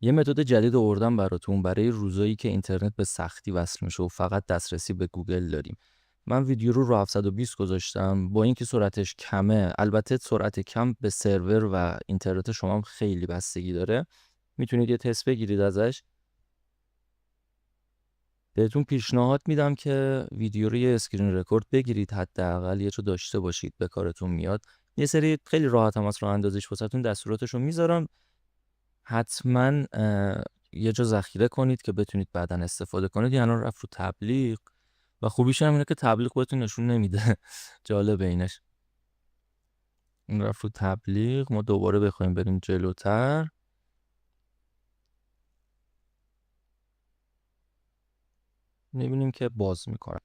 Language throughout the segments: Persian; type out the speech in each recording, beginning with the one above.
یه متد جدید آوردم براتون برای روزایی که اینترنت به سختی وصل میشه و فقط دسترسی به گوگل داریم. من ویدیو رو 720 گذاشتم با اینکه سرعتش کمه. البته سرعت کم به سرور و اینترنت شما هم خیلی بستگی داره. میتونید یه تست بگیرید ازش. بهتون پیشنهاد میدم که ویدیو رو یه اسکرین رکورد بگیرید، حداقل یه رو داشته باشید، به کارتون میاد. یه سری خیلی راحت هم از راه اندازیش واسهتون دستوراتش رو میذارم. حتما یه جا ذخیره کنید که بتونید بعداً استفاده کنید. یعنی رفت رو تبلیغ و خوبیش هم اینه که تبلیغ بهتون نشون نمیده. جالب اینش. این رفت رو تبلیغ. ما دوباره بخوایم بریم جلوتر، میبینیم که باز میکنه.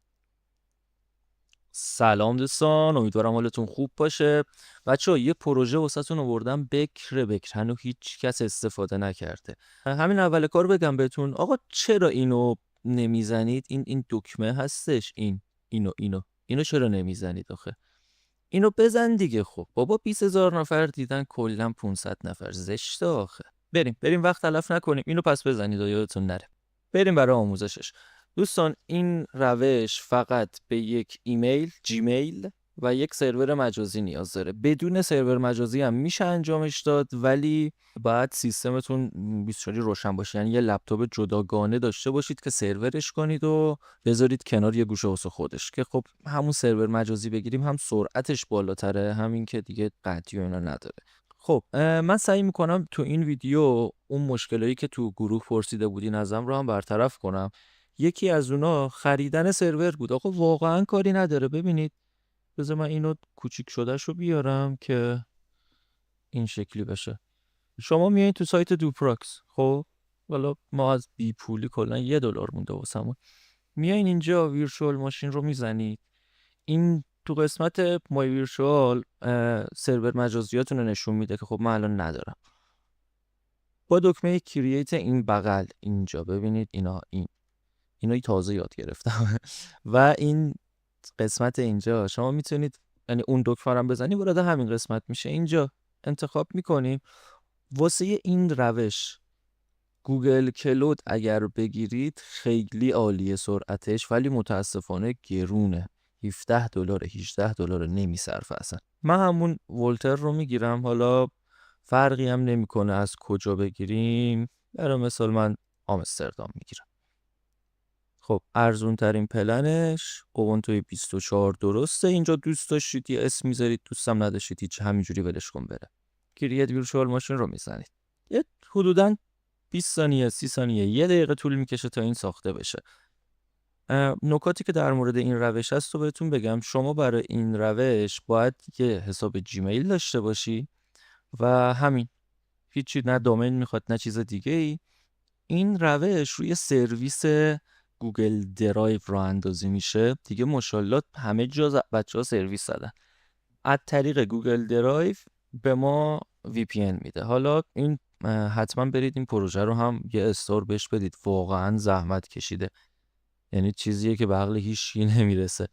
سلام دوستان، امیدوارم حالتون خوب باشه. بچه‌ها یه پروژه واسهتون آوردم، بکر هنوز هیچ کس استفاده نکرده. همین اول کار بگم بهتون آقا چرا اینو نمیزنید؟ این دکمه هستش، اینو چرا نمیزنید آخه؟ اینو بزن دیگه. خب بابا 20,000 نفر دیدن، کلا 500 نفر، زشته آخه. بریم وقت تلف نکنیم، اینو پس بزنید و یادتون نره. بریم برای آموزشش. دوستان این روش فقط به یک ایمیل جیمیل و یک سرور مجازی نیاز داره. بدون سرور مجازی هم میشه انجامش داد، ولی باید سیستمتون 24 روشن باشه. یعنی یه لپتاپ جداگانه داشته باشید که سرورش کنید و بذارید کنار یه گوشه واسه خودش، که خب همون سرور مجازی بگیریم هم سرعتش بالاتره، همین که دیگه قطعی و اینا نداره. خب من سعی میکنم تو این ویدیو اون مشکلایی که تو گروه پرسیده بودین ازم رو هم برطرف کنم. یکی از اونا خریدن سرور بود. آقا واقعا کاری نداره. ببینید بذار من اینو کوچیک شدهش رو بیارم که این شکلی بشه. شما میایین تو سایت دوپراکس. خب والا ما از بی پولی کلا $1 مونده واسمون. میایین اینجا ویرچوال ماشین رو میزنید. این تو قسمت مای ویرچوال سرور مجازیاتون رو نشون میده که خب من الان ندارم. با دکمه کرییت این بغل اینجا ببینید اینا تازه یاد گرفتم. و این قسمت اینجا شما میتونید، یعنی اون دکمه رو بزنی وارد همین قسمت میشه. اینجا انتخاب میکنیم. واسه این روش گوگل کلود اگر بگیرید خیلی عالیه سرعتش، ولی متاسفانه گرونه. $17 $18 نمیصرفه اصلا. من همون ولتر رو میگیرم. حالا فرقی هم نمیکنه از کجا بگیریم. برای مثال من آمستردام میگیرم. خب ارزون ترین پلنش اوبونتو 24 درسته. اینجا دوست داشتید یه اسم میذارید، دوستم نداشتید هیچ، همینجوری ولش کن بره. کرییت ویرچوال ماشین رو میزنید. یه حدوداً 20 ثانیه 30 ثانیه 1 دقیقه طول میکشه تا این ساخته بشه. نکاتی که در مورد این روش هست رو بهتون بگم. شما برای این روش باید یه حساب جیمیل داشته باشی و همین، هیچی، نه دومین میخواد نه چیز دیگه ای. این روش روی سرویس گوگل درایو راه اندازی میشه دیگه. ماشاءالله همه جا بچه‌ها سرویس زدن. از طریق گوگل درایو به ما VPN میده. حالا این حتما برید این پروژه رو هم یه استور بهش بدید. واقعا زحمت کشیده، یعنی چیزیه که به عقل هیچکی نمیرسه.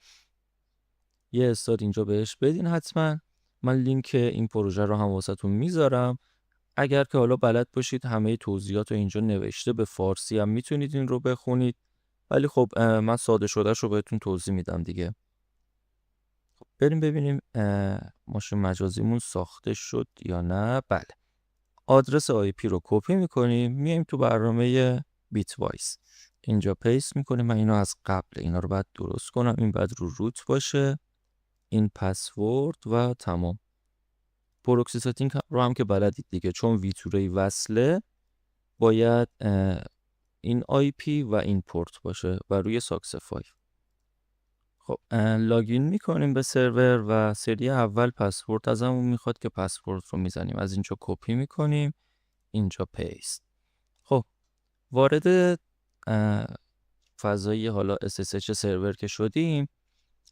یه استار اینجا بهش بدین حتما. من لینک این پروژه رو هم واسهتون میذارم. اگر که حالا بلد باشید همه توضیحات رو اینجا نوشته، به فارسی هم میتونید این رو بخونید، ولی خب من ساده شدهش رو بهتون توضیح میدم دیگه. خب بریم ببینیم ماشین مجازیمون ساخته شد یا نه. بله، آدرس IP رو کپی میکنیم، میایم تو برنامه بیت وایس، اینجا پیست میکنیم. من اینو از قبل اینا رو باید درست کنم. این باید رو روت باشه، این پسورد و تمام. پروکسی ستینگ رو هم که بلدید دیگه، چون ویتوری وصله باید این IP و این پورت باشه و روی ساکسفای. خب لاگین میکنیم به سرور و سری اول پسورد ازمون میخواد که پسورد رو میزنیم. از اینجا کپی میکنیم، اینجا پیست. خب وارد فضای حالا SSH سرور که شدیم،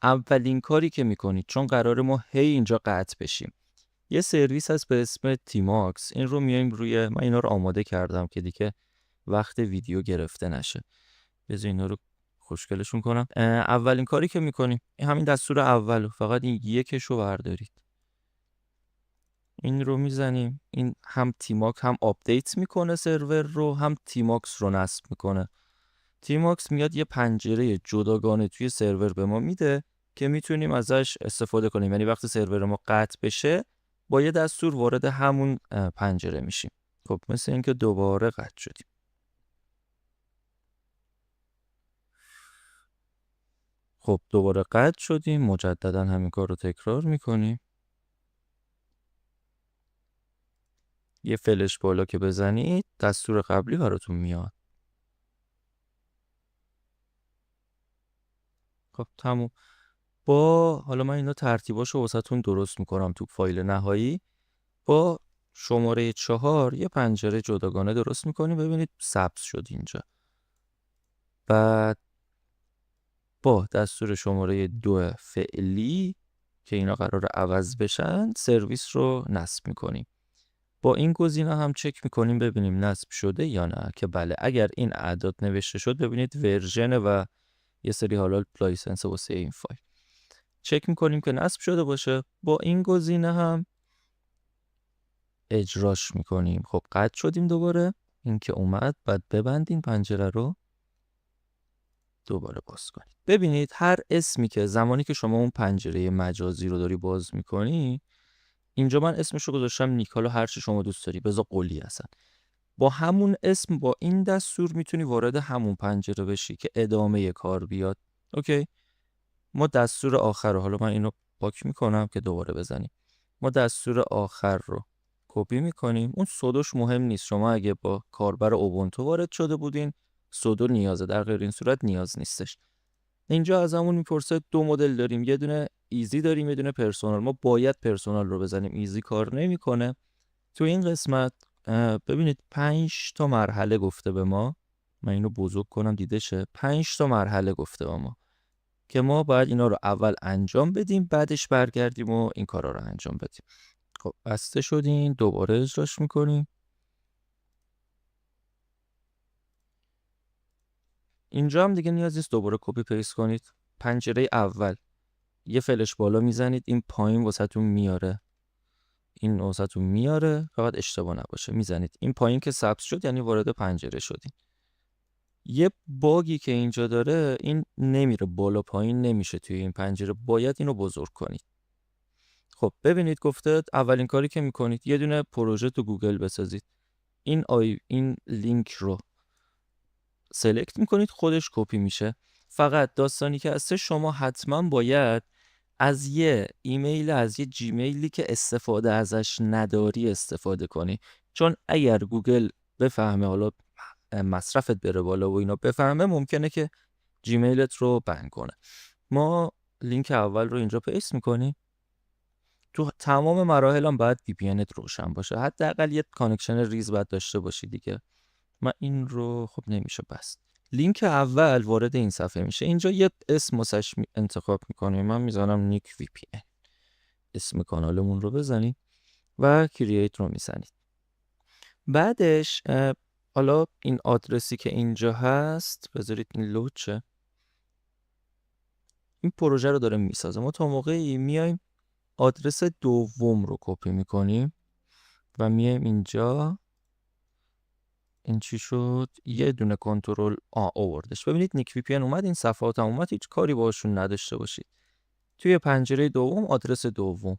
اولین کاری که میکنید، چون قرار ما هی اینجا قطع بشیم، یه سرویس هست به اسم تیماکس. این رو میایم روی، من اینا رو آماده کردم که دیگه وقت ویدیو گرفته نشه. بذار اینا رو خوشگلشون کنم. اولین کاری که میکنیم همین دستور اول، فقط این یکش رو بردارید. این رو میزنیم. این هم تیماک هم آپدیت میکنه سرور رو، هم تیماکس رو نصب میکنه. تیماکس میاد یه پنجره جداگانه توی سرور به ما میده که میتونیم ازش استفاده کنیم. یعنی وقتی سرور ما قطع بشه با یه دستور وارد همون پنجره میشیم. خب مثل اینکه دوباره قطع شدیم. خب دوباره قطع شدیم، مجددا همین کار رو تکرار میکنیم. یه فلش بالا که بزنید دستور قبلی براتون میاد. خب تموم. حالا من اینا ترتیباشو واسهتون درست میکنم تو فایل نهایی. با شماره 4 یه پنجره جداگانه درست میکنیم. ببینید سبز شد اینجا. بعد با دستور شماره 2 فعلی که اینا قرار عوض بشن سرویس رو نصب میکنیم. با این گزینه هم چک میکنیم ببینیم نصب شده یا نه، که بله. اگر این اعداد نوشته شد ببینید ورژن و یه سری حالا لایسنس واسه این فایل. چک میکنیم که نصب شده باشه. با این گزینه هم اجراش میکنیم. خب قطع شدیم دوباره. این که اومد بعد ببندین پنجره رو، دوباره باز کنید. ببینید هر اسمی که زمانی که شما اون پنجره مجازی رو داری باز میکنی، اینجا من اسمش رو گذاشتم نیک، حالا هر چی شما دوست داری بذار قلی هستن، با همون اسم با این دستور میتونی وارد همون پنجره بشی که ادامه کار بیاد. اوکی. ما دستور آخر رو، حالا من اینو پاک میکنم که دوباره بزنیم. ما دستور آخر رو کپی میکنیم. اون سودوش مهم نیست. شما اگه با کاربر اوبونتو وارد شده بودین سودو نیازه، در غیر این صورت نیاز نیستش. اینجا از همون میپرسه 2 مدل داریم، یه دونه ایزی داریم یه دونه پرسونال. ما باید پرسونال رو بزنیم، ایزی کار نمیکنه. تو این قسمت ببینید 5 تا مرحله گفته به ما. من اینو بزرگ کنم دیده شه. 5 تا مرحله گفته به ما که ما باید اینا رو اول انجام بدیم بعدش برگردیم و این کارا رو انجام بدیم. خب بسته شدین، دوباره اجراش میکنیم. اینجا هم دیگه نیاز نیست دوباره کپی پیست کنید. پنجره اول یه فلش بالا میزنید، این پایین واسهتون میاره. این واسهتون میاره، فقط اشتباه نباشه میزنید. این پایین که سبز شد یعنی وارد پنجره شدین. یه باگی که اینجا داره، این نمیره بالا پایین نمیشه توی این پنجره، باید اینو بزرگ کنید. خب ببینید گفته اولین کاری که میکنید یه دونه پروژه تو گوگل بسازید. این لینک رو سلکت میکنید، خودش کپی میشه. فقط داستانی که هسته شما حتما باید از یه ایمیل، از یه جیمیلی که استفاده ازش نداری استفاده کنی. چون اگر گوگل بفهمه، حالا مصرفت بره بالا و اینا بفهمه، ممکنه که جیمیلت رو بند کنه. ما لینک اول رو اینجا پیست میکنیم. تو تمام مراحل هم باید وی پی انت روشن باشه، حداقل یه کانکشن ریز باید داشته باشی دیگه. من این رو خب نمیشه بس. لینک اول وارد این صفحه میشه. اینجا یه اسم واسش انتخاب میکنیم. من میذارم نیک وی پی ان. اسم کانالمون رو بزنید و کرییت رو میزنید. بعدش حالا این آدرسی که اینجا هست بذارید این لود شه. این پروژه رو داره میسازه. ما تا موقعی میایم آدرس دوم رو کپی میکنیم و میایم اینجا. این چی شد؟ یه دونه کنترل آوردش. ببینید نیک وی پی ان اومد، این صفحات هم اومد. هیچ کاری باشون نداشته باشید. توی پنجره دوم آدرس دوم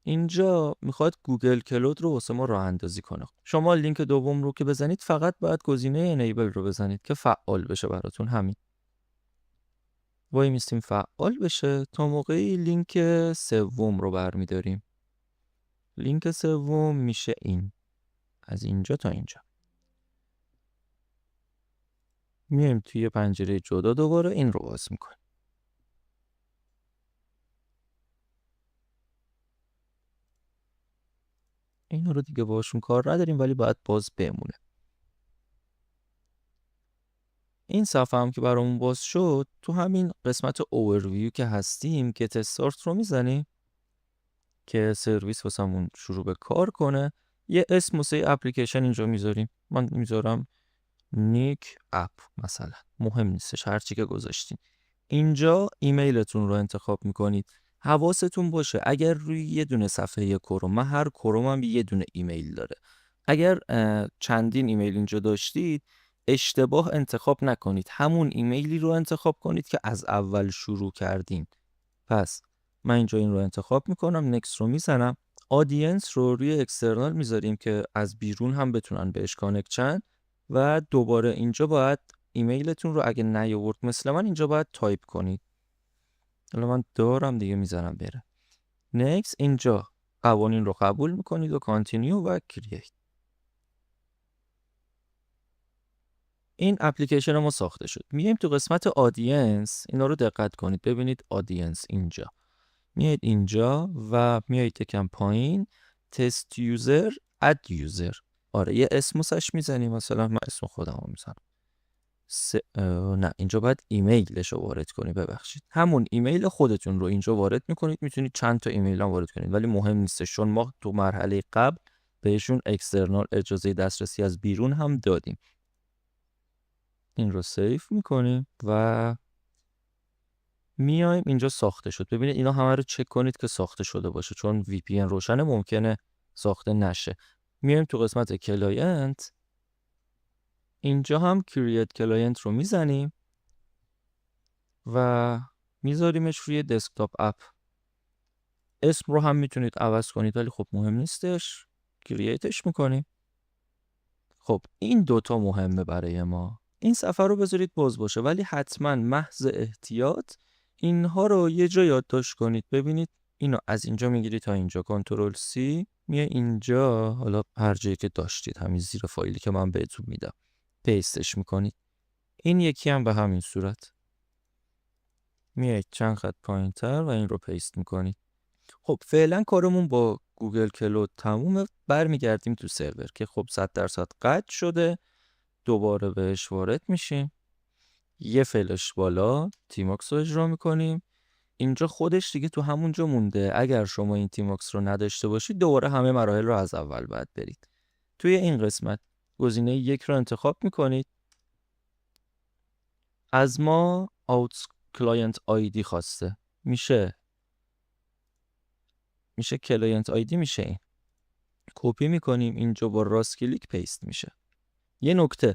اینجا میخواد گوگل کلود رو واسه ما راه اندازی کنه. شما لینک دوم رو که بزنید فقط باید گزینه انیبل رو بزنید که فعال بشه براتون. همین وای میستیم فعال بشه. تا موقعی لینک سوم رو برمیداریم. لینک سوم میشه این، از اینجا تا اینجا. میایم توی پنجره جدا دوباره این رو باز میکنیم. این رو دیگه باشون کار نداریم ولی باید باز بمونه. این صفحه هم که برامون باز شد، تو همین قسمت اوورویو که هستیم گت استارت رو میزنیم که سرویس واسمون شروع به کار کنه. یه اسم واسه اپلیکیشن اینجا میذاریم. من میذارم نیک اپ مثلا، مهم نیستش هر چی که گذاشتین. اینجا ایمیلتون رو انتخاب میکنید. حواستون باشه اگر روی یه دونه صفحه کروم، من هر کرومم یه دونه ایمیل داره، اگر چندین ایمیل اینجا داشتید اشتباه انتخاب نکنید، همون ایمیلی رو انتخاب کنید که از اول شروع کردین. پس من اینجا این رو انتخاب میکنم، نکست رو میزنم، آدینس رو روی اکسترنال میذاریم که از بیرون هم بتونن بهش کانکت شن و دوباره اینجا باید ایمیلتون رو اگه نیاورد مثل من اینجا باید تایپ کنید. حالا من دارم دیگه میزنم بره. نکست، اینجا قوانین رو قبول میکنید و کانتینیو و کرییت. این اپلیکیشن ما ساخته شد. میایم تو قسمت آدینس، اینا رو دقت کنید ببینید آدینس اینجا. میایید اینجا و میایید یکم پایین تست یوزر اد یوزر. آره یه اسمش میزنیم، مثلا من اسم خودم رو میزنم. نه اینجا باید ایمیلش رو وارد کنید، ببخشید همون ایمیل خودتون رو اینجا وارد میکنید. میتونید چند تا ایمیل هم وارد کنید ولی مهم نیستش چون ما تو مرحله قبل بهشون اکسترنال اجازه دسترسی از بیرون هم دادیم. این رو سیف میکنیم و میایم اینجا ساخته شد. ببینید اینا همه رو چک کنید که ساخته شده باشه چون وی پی ان روشنه ممکنه ساخته نشه. میایم تو قسمت کلاینت، اینجا هم کرییت کلاینت رو میزنیم و میذاریمش روی دسکتاپ اپ. اسم رو هم میتونید عوض کنید ولی خب مهم نیستش، کرییتش میکنیم. خب این دوتا مهمه برای ما. این صفحه رو بذارید باز باشه ولی حتما محض احتیاط اینها رو یه جا یادداشت کنید. ببینید اینو از اینجا میگیرید تا اینجا، کنترل سی، میای اینجا، حالا هر جایی که داشتید همین زیر فایلی که من بهتون میدم پیستش میکنید. این یکی هم به همین صورت میایید چند خط پایینتر و این رو پیست میکنید. خب فعلا کارمون با گوگل کلود تمومه. برمیگردیم تو سرور که خب 100% قطع شده. دوباره بهش وارد میشیم، یه فلش بالا تیماکس رو اجرا میکنیم. اینجا خودش دیگه تو همونجا مونده. اگر شما این تیماکس رو نداشته باشید دوباره همه مراحل رو از اول باید برید. توی این قسمت گزینه 1 رو انتخاب میکنید. از ما اوت کلاینت آیدی خواسته، میشه کلاینت آیدی، میشه این کپی میکنیم اینجا با راست کلیک پیست میشه. یه نکته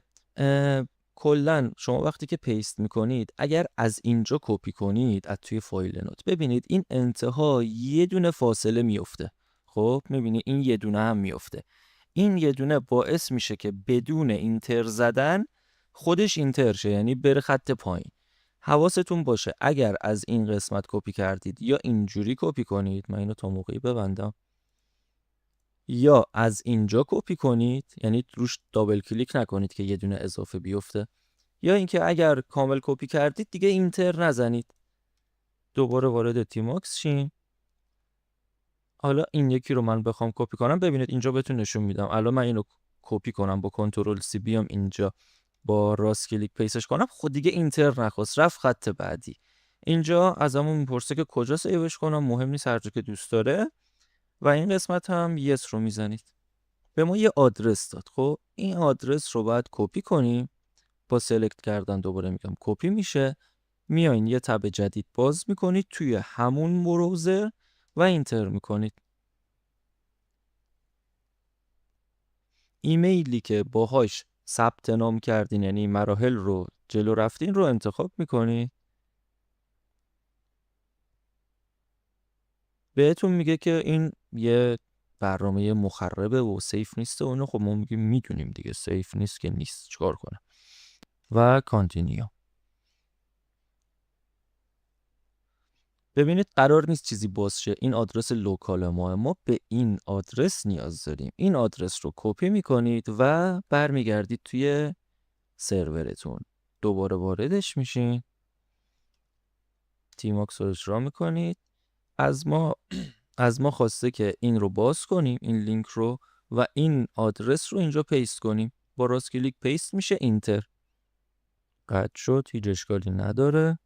کلا شما وقتی که پیست میکنید اگر از اینجا کپی کنید از توی فایل نوت، ببینید این انتها یه دونه فاصله میفته. خب میبینید این یه دونه هم میفته. این یه دونه باعث میشه که بدون اینتر زدن خودش اینتر شه، یعنی بره خط پایین. حواستون باشه اگر از این قسمت کپی کردید یا اینجوری کپی کنید، من اینو تا موقعی ببندم، یا از اینجا کپی کنید یعنی روش دابل کلیک نکنید که یه دونه اضافه بیفته، یا اینکه اگر کامل کپی کردید دیگه اینتر نزنید. دوباره وارد تیماکس شیم. حالا این یکی رو من بخوام کپی کنم، ببینید اینجا بهتون نشون میدم. الان من اینو کپی کنم با کنترل سی، بیام اینجا با راست کلیک پیستش کنم، خود دیگه اینتر نخواست، رفت خط بعدی. اینجا ازمون میپرسه که کجا سیوش کنم، مهم نیست هر جا که دوست داره و این قسمت هم یس رو میزنید. به ما یه آدرس داد. خب این آدرس رو باید کپی کنیم. با سلکت کردن دوباره میگم کپی میشه. میایین یه تب جدید باز میکنید توی همون بروزر و اینتر میکنید. ایمیلی که باهاش ثبت نام کردین یعنی مراحل رو جلو رفتین رو انتخاب میکنید. بهتون میگه که این یه برنامه مخربه و سیف نیسته. اونو خب ما میگیم میدونیم دیگه سیف نیست که نیست، چیکار کنم. و کانتینیو. ببینید قرار نیست چیزی باز شه. این آدرس لوکال ما به این آدرس نیاز داریم. این آدرس رو کپی میکنید و برمیگردید توی سرورتون. دوباره واردش میشین، تیماکس رو اجرا میکنید. از ما خواسته که این رو باز کنیم، این لینک رو، و این آدرس رو اینجا پیست کنیم. با راست کلیک پیست میشه، اینتر. قطع شد، هیچ اشکالی نداره.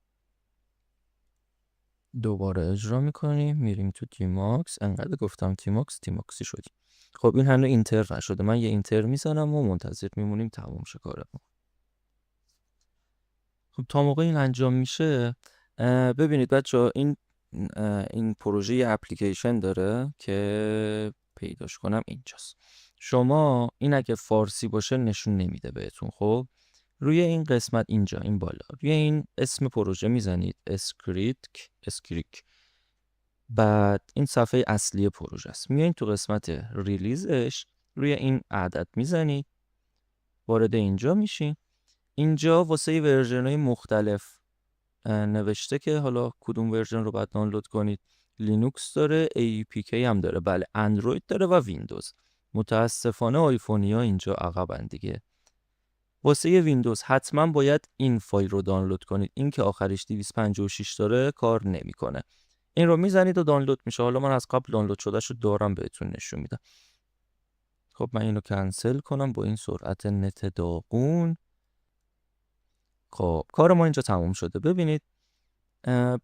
دوباره اجرا میکنیم، میریم تو تیماکس. انقدر گفتم تیماکسی شدیم. خب این هنوز اینتر نشده. من یه اینتر میزنم و منتظر میمونیم تموم شه کارمون. خب تا موقع این انجام میشه، ببینید بچه‌ها این این پروژه یه اپلیکیشن داره که پیداش کنم اینجاست. شما این اگه فارسی باشه نشون نمیده بهتون. خب روی این قسمت اینجا این بالا روی این اسم پروژه میزنید اسکریک. بعد این صفحه اصلی پروژه است. میایین تو قسمت ریلیزش روی این عدد میزنید، وارد اینجا میشین. اینجا واسه ورژن های مختلف نوشته که حالا کدوم ورژن رو باید دانلود کنید. لینوکس داره، APK هم داره، بله اندروید داره و ویندوز. متاسفانه آیفونیا اینجا عقبن دیگه. واسه ویندوز حتما باید این فایل رو دانلود کنید. این که آخرش 256 داره کار نمیکنه. این رو میزنید و دانلود میشه. حالا من از قبل دانلود شده شو دارم بهتون نشون میدم. خب من اینو کنسل کنم با این سرعت نت داغون. خب کار ما اینجا تموم شده. ببینید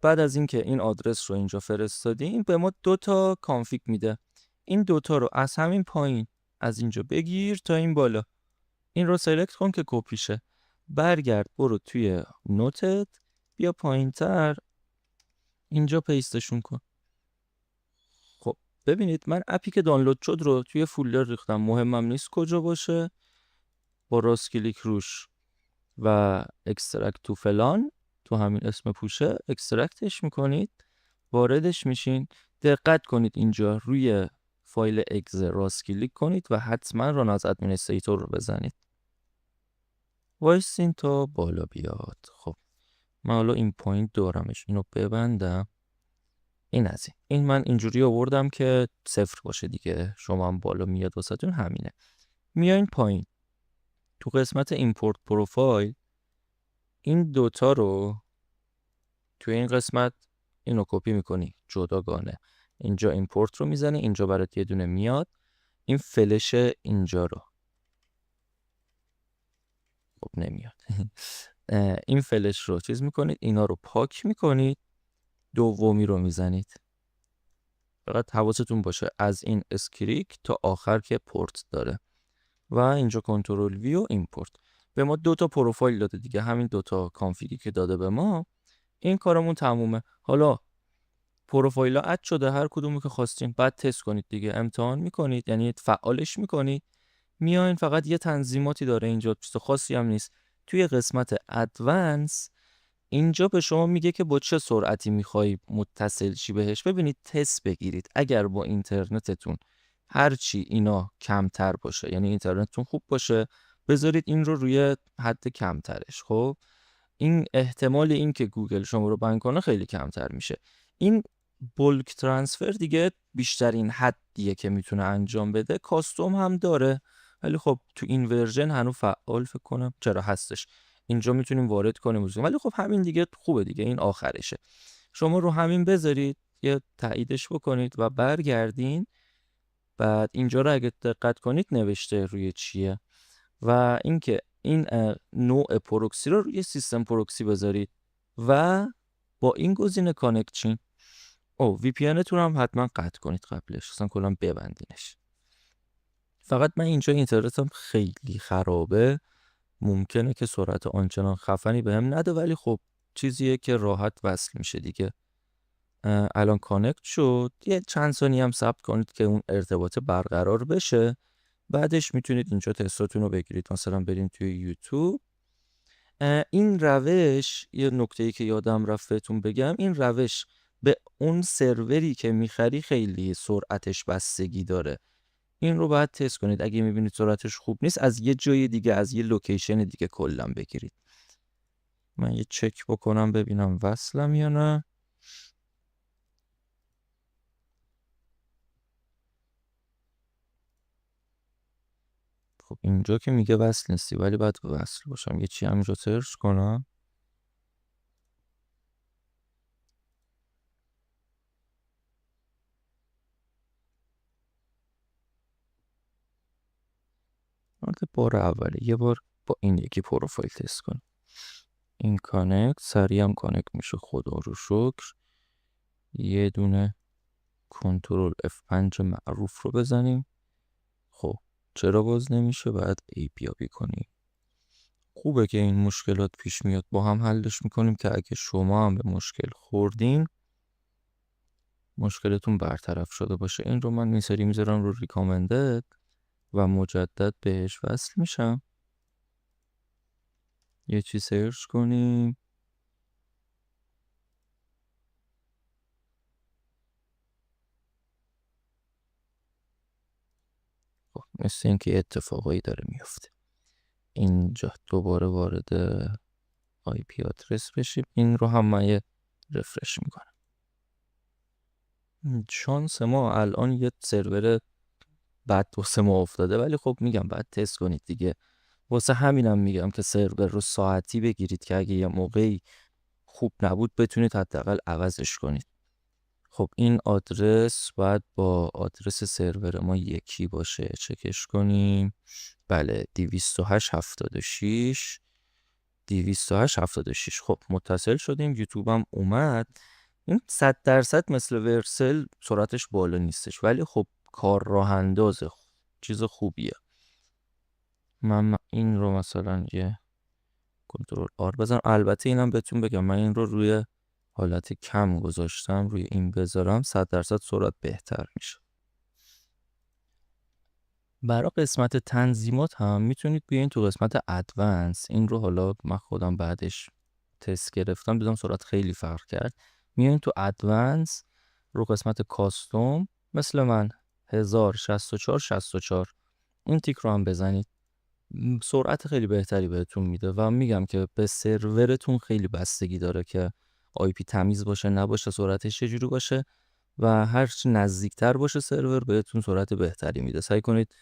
بعد از اینکه این آدرس رو اینجا فرستادیم به ما 2 تا کانفیگ میده. این 2 تا رو از همین پایین از اینجا بگیر تا این بالا. این رو سلکت کن که کپیشه. برگرد برو توی نوتت، بیا پایینتر اینجا پیستشون کن. خب ببینید من اپی که دانلود شد رو توی فولدر ریختم. مهمم نیست کجا باشه. با راست کلیک روش و اکسترکت تو فلان، تو همین اسم پوشه اکسترکتش میکنید، واردش میشین. دقت کنید اینجا روی فایل اگز راست کلیک کنید و حتما ران از ادمینستریتور رو بزنید. وایسین تا بالا بیاد. خب من حالا این پوینت دارمش، اینو ببندم. این از این من اینجوری آوردم که صفر باشه دیگه. شما هم بالا میاد واسهتون همینه. میاین پایین تو قسمت ایمپورت پروفایل این 2 تا رو توی این قسمت اینو کپی میکنی جداگانه. اینجا ایمپورت رو میزنی، اینجا برات یه دونه میاد. این فلش اینجا رو خب نمیاد. این فلش رو چیز میکنید، اینا رو پاک میکنید، دومی رو میزنید. فقط حواستون باشه از این اسکریک تا آخر که پورت داره. و اینجا کنترل وی و ایمپورت. به ما 2 تا پروفایل داده دیگه، همین 2 تا کانفیگی که داده به ما. این کارمون تمومه. حالا پروفایل ها اد شده، هر کدومو که خواستین بعد تست کنید دیگه. امتحان میکنید یعنی فعالش میکنید. میاین فقط یه تنظیماتی داره اینجا، چیز خاصی هم نیست. توی قسمت ادوانس اینجا به شما میگه که با چه سرعتی میخوای متصل شی بهش. ببینید تست بگیرید. اگر با اینترنتتون هرچی اینا کمتر باشه، یعنی اینترنتتون خوب باشه، بذارید این رو روی حد کمترش. خب این احتمال این که گوگل شما رو بند کنه خیلی کمتر میشه. این بولک ترانسفر دیگه بیشترین حدیه که میتونه انجام بده. کاستوم هم داره ولی خب تو این ورژن هنوز فعال فکر کنم. چرا هستش اینجا میتونیم وارد کنیم ولی خب همین دیگه خوبه دیگه. این آخرشه. شما رو همین بذارید، یه تاییدش بکنید و برگردین. بعد اینجا رو اگه دقت کنید نوشته روی چیه و اینکه این نوع پروکسی رو روی سیستم پروکسی بذارید و با این گزینه کانکت. وی پی انتون هم حتما قطع کنید قبلش، اصلا کلا ببندینش. فقط من اینجا اینترنتم خیلی خرابه، ممکنه که سرعت آنچنان خفنی بهم نده ولی خب چیزیه که راحت وصل میشه دیگه. الان کانکت شد. یه چند ثانیه هم صبر کنید که اون ارتباط برقرار بشه. بعدش میتونید اینجا تستاتون رو بگیرید. مثلا بریم توی یوتیوب. این روش یه نکته‌ای که یادم رفت بهتون بگم، این روش به اون سروری که میخری خیلی سرعتش بستگی داره. این رو باید تست کنید. اگه میبینید سرعتش خوب نیست از یه جای دیگه، از یه لوکیشن دیگه کلا بگیرید. من یه چک بکنم ببینم وصلم یا نه. خب اینجا که میگه وصل نیستی ولی باید وصل باشم. یه چی همینجا سرچ کنم. البته بار اوله یه بار با این یکی پروفایل تست کنم. این کانکت سریع هم کانکت میشه، خدا رو شکر. یه دونه کنترل F5 معروف رو بزنیم. خب چرا باز نمیشه؟ بعد API کنیم. خوبه که این مشکلات پیش میاد با هم حلش میکنیم که اگه شما هم به مشکل خوردین مشکلتون برطرف شده باشه. این رو من این سری میذارم رو ریکامندد و مجدد بهش وصل میشم. یه چی سرچ کنیم. خب مثل اینکه اتفاقایی داره میفته. اینجا دوباره وارد آی پی آدرس بشیم. این رو هم من یه رفرش میکنم. شانس ما الان یه سرور بد واسه ما افتاده، ولی خب میگم بعد تست کنید دیگه. واسه همینم میگم که سرور رو ساعتی بگیرید که اگه یه موقعی خوب نبود بتونید حداقل عوضش کنید. خب این آدرس باید با آدرس سرور ما یکی باشه. چکش کنیم. بله 208.76 208.76. خب متصل شدیم. یوتیوب هم اومد. این 100% مثل ورسل سرعتش بالا نیستش، ولی خب کار راه اندازه، چیز خوبیه. من این رو مثلا یه کنترل آر بزنم. البته اینم بهتون بگم من این رو روی حالت کم گذاشتم. روی این بذارم 100% سرعت بهتر میشه. برای قسمت تنظیمات هم میتونید بیاین تو قسمت ادوانس. این رو حالا من خودم بعدش تست گرفتم دیدم سرعت خیلی فرق کرد. میاین تو ادوانس رو قسمت کاستوم مثل من 1064 این تیک رو هم بزنید. سرعت خیلی بهتری بهتون میده و میگم که به سرورتون خیلی بستگی داره که آی پی تمیز باشه نباشه، سرعتش چجوری باشه و هرچی نزدیکتر باشه سرور بهتون سرعت بهتری میده. سعی کنید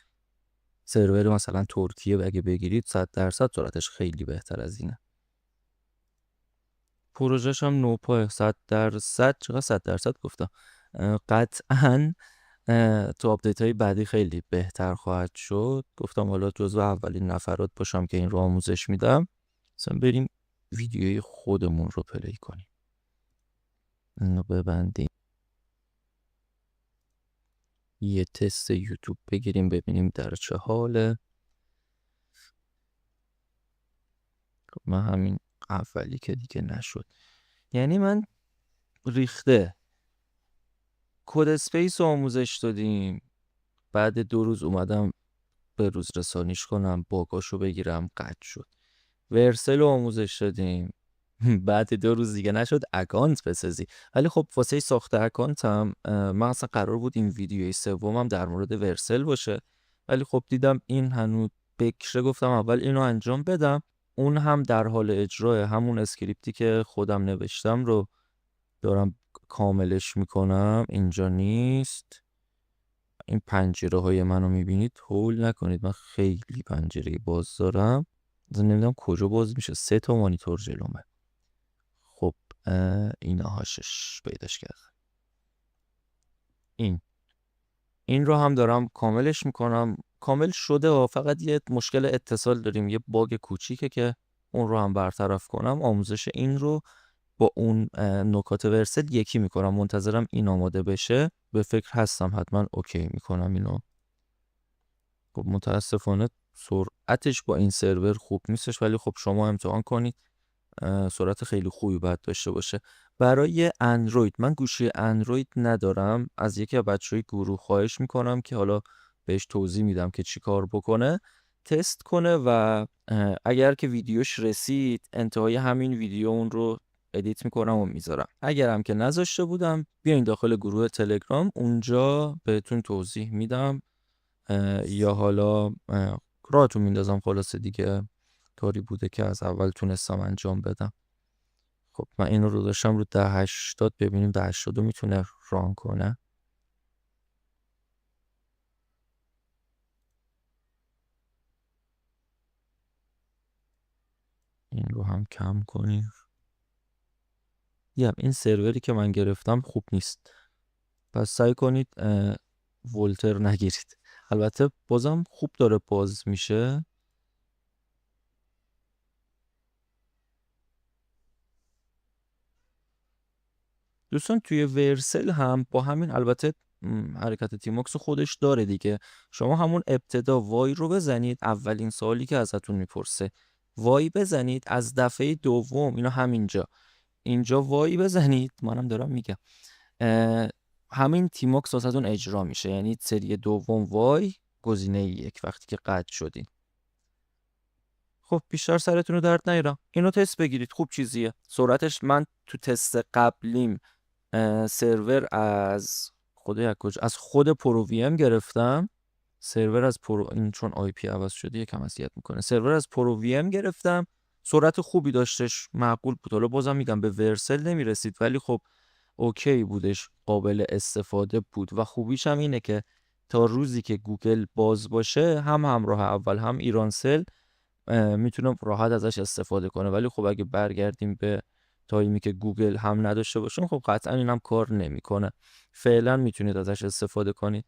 سرور مثلا ترکیه اگه بگیرید 100% سرعتش خیلی بهتر از اینه. پروژهش هم نوپا 100%. چقدر 100% گفتم؟ قطعاً تو آپدیت های بعدی خیلی بهتر خواهد شد. گفتم حالا جزو اولین نفرات باشم که این رو آموزش میدم. مثلا بریم ویدیوی خودمون رو پلی کنیم. اینو ببندیم. یه تست یوتیوب بگیریم ببینیم در چه حاله. من همین اولی که دیگه نشد. یعنی من ریخته کد اسپیس رو آموزش دادیم، بعد 2 روز اومدم به روز رسانیش کنم باگاشو بگیرم قطع شد. ورسل رو آموزش دادیم بعد 2 روز دیگه نشد اکانت بسازی. ولی خب واسه ساخت اکانت هم من اصلا قرار بود این ویدیوی سومم در مورد ورسل باشه، ولی خب دیدم این هنوز بکره، گفتم اول اینو انجام بدم. اون هم در حال اجرای. همون اسکریپتی که خودم نوشتم رو دارم کاملش میکنم. اینجا نیست. این پنجره های منو میبینید، هول نکنید من خیلی پنجره باز دارم. نمیدونم کجا باز میشه. 3 تا مانیتور جلومه. خب اینا هاشش پیداش کردم. این رو هم دارم کاملش میکنم. کامل شده و فقط یه مشکل اتصال داریم، یه باگ کوچیکه که اون رو هم برطرف کنم. آموزش این رو با اون نکات ورسل یکی میکنم. منتظرم این آماده بشه. به فکر هستم حتما اوکی میکنم اینو. خب متاسفانه سرعتش با این سرور خوب نیستش، ولی خب شما امتحان کنید. سرعت خیلی خوبی باید داشته باشه. برای اندروید من گوشی اندروید ندارم. از یکی از بچهای گروه خواهش میکنم که حالا بهش توضیح میدم که چی کار بکنه، تست کنه و اگر که ویدیوش رسید انتهای همین ویدیو اون رو ادیت میکنم و میذارم. اگرم که نذاشته بودم بیاین داخل گروه تلگرام، اونجا بهتون توضیح میدم یا حالا راهتون میندازم. خلاصه دیگه کاری بوده که از اول تونستم انجام بدم. خب من این رو داشتم رو 1080 ببینیم 1080 میتونه ران کنه. این رو هم کم کنیم. این سروری که من گرفتم خوب نیست، پس سعی کنید ولتر نگیرید. البته بازم خوب داره باز میشه. دوستان توی ورسل هم با همین البته حرکت تیماکس خودش داره دیگه. شما همون ابتدا وای رو بزنید. اولین سوالی که ازتون میپرسه وای بزنید. از دفعه دوم اینو همینجا اینجا وای بزنید. منم دارم میگم همین تیماکس واسهتون اجرا میشه، یعنی سری دوم وای گزینه 1 وقتی که قطع شدین. خب بیشتر سرتون رو درد نیارم، اینو تست بگیرید، خوب چیزیه. سرعتش من تو تست قبلیم سرور از خود پرو وی ام گرفتم. سرور از پرو، این چون آی پی عوض شده یکم اذیت میکنه. سرور از پرو وی ام گرفتم، سرعت خوبی داشتش، معقول بود. حالا بازم میگم به ورسل نمیرسید ولی خب اوکی بودش، قابل استفاده بود. و خوبیش هم اینه که تا روزی که گوگل باز باشه هم همراه اول هم ایرانسل میتونم راحت ازش استفاده کنه. ولی خب اگه برگردیم به تایمی که گوگل هم نداشته باشیم خب قطعا اینم کار نمیکنه. فعلا میتونید ازش استفاده کنید.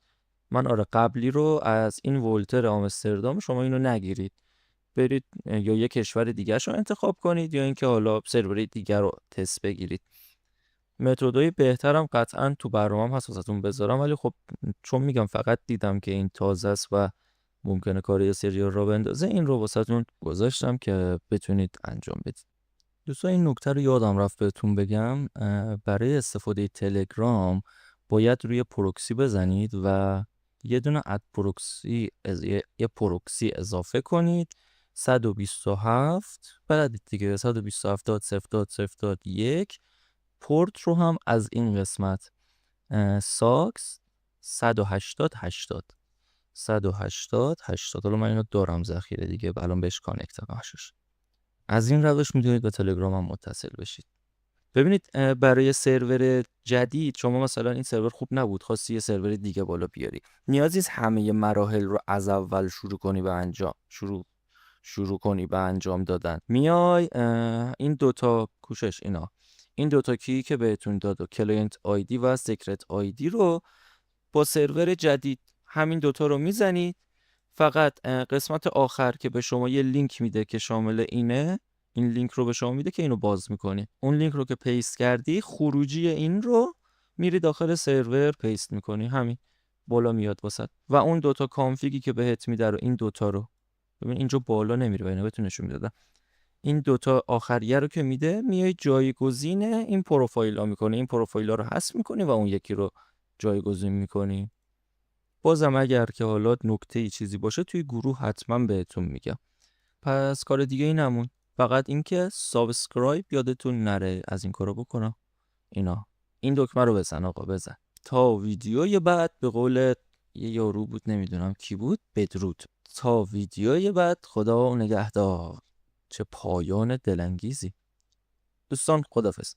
من قبلی رو از این ولتر آمستردام شما اینو نگیرید، برید یا یه کشور دیگه رو انتخاب کنید یا اینکه حالا سرور دیگر رو تست بگیرید. متدای بهترم قطعا تو برنامه‌ام هست واسهتون بذارم، ولی خب چون میگم فقط دیدم که این تازه است و ممکنه کار یه سریال را بندازه، این رو واسهتون گذاشتم که بتونید انجام بدید. دوستان این نکته رو یادم رفت بهتون بگم، برای استفاده تلگرام باید روی پروکسی بزنید و یه دونه اد پروکسی یه پروکسی اضافه کنید 127 بلدید دیگه 127.0.0.1 پورت رو هم از این قسمت ساکس 180 حالا من اینو دارم ذخیره دیگه، الان بهش کانکت نشش. از این روش میتونید به تلگرام هم متصل بشید. ببینید برای سرور جدید شما مثلا این سرور خوب نبود، خواستی یه سرور دیگه بالا بیاری، نیازی نیست همه مراحل رو از اول شروع کنی به انجام دادن. میای این دوتا این دوتا کی که بهتون داد و کلاینت آیدی و سیکرت آیدی رو با سرور جدید همین دوتا رو میزنید. فقط قسمت آخر که به شما یه لینک میده که شامل اینه، این لینک رو به شما میده که اینو باز میکنی. اون لینک رو که پیست کردی خروجی این رو میری داخل سرور پیست میکنی، همین بالا میاد واسط. و اون دوتا کانفیگی که بهت میده رو، این دوتا رو ببین اینجا بالا نمیره، اینا بهتون نشون میدادم. این دوتا آخریه رو که میده میای جایگزین این پروفایل ها میکنی، این پروفایل ها رو حذف میکنی و اون یکی رو جایگزین میکنی. بازم اگر که حالا نکته چیزی باشه توی گروه حتما بهتون میگم. پس کار دیگه ای نمون، فقط اینکه سابسکرایب یادتون نره از این کارو بکنم. این دکمه رو بزن آقا، بزن. تا ویدیوی بعد، به قول یه یارو بود نمیدونم کی بود، بدرود. تا ویدیوی بعد، خدا نگهدار. چه پایان دلانگیزی. دوستان خداحافظ.